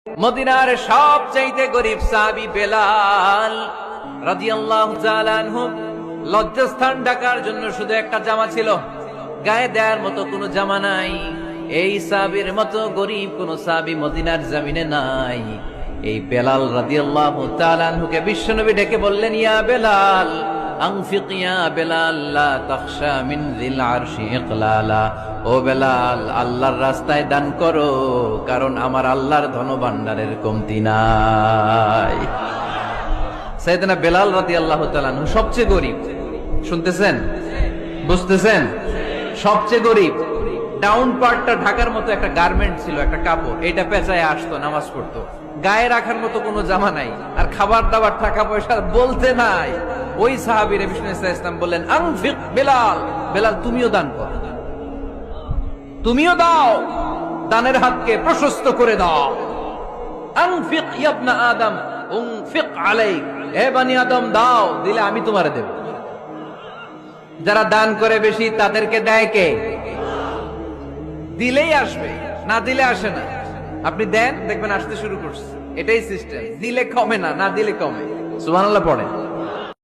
মদিনার সবচাইতে গরিব সাহাবী বেলাল রাদিয়াল্লাহু তাআলা আনহু লজ্জাস্থান ঢাকার জন্য শুধু একটা জামা ছিল, গায়ে দেওয়ার মতো কোনো জামা নাই। এই সাহাবীর মতো গরিব কোন সাহাবী মদিনার জমিনে নাই। এই বেলাল রাদিয়াল্লাহু তাআলা আনহুকে বিশ্বনবী ডেকে বললেন, ইয়া বেলাল আনফিক ইয়া বেলাল লা তাখশা মিন যিল আরশি ইকলালা। ও বেলাল, আল্লাহর রাস্তায় দান করো, কারণ আমার আল্লাহর ধনভাণ্ডারের কমতি নাই। সাইয়েদনা বেলাল রাদিয়াল্লাহু তাআলা আনহু সবচেয়ে গরিব। শুনতেছেন, বুঝতেছেন? সবচেয়ে গরিব। ডাউন পার্টটা ঢাকার মতো একটা গার্মেন্ট ছিল, একটা কাপড়, এটা পেঁচায় আসতো, নামাজ পড়তো। গায়ে রাখার মতো কোনো জামা নাই, আর খাবার দাবার টাকা পয়সা বলতে নাই। ওই সাহাবীর বিষ্ণু ইসলাম বললেন, আনফিক বেলাল, বেলাল তুমিও দান করো, তুমিও দাও, দানের হাতকে প্রশস্ত করে দাও। আনফিক ইয়া ইবনা আদম উনফিক আলাইক, হে বনি আদম দাও, দিলে আমি তোমারে দেব। যারা দান করে বেশি তাদেরকে দেয় কে? দিলেই আসবে, না দিলে আসে না। আপনি দেন, দেখবেন আসতে শুরু করছে। এটাই সিস্টেম। দিলে কমে না, না দিলে কমে। সুবহানাল্লাহ পড়েন।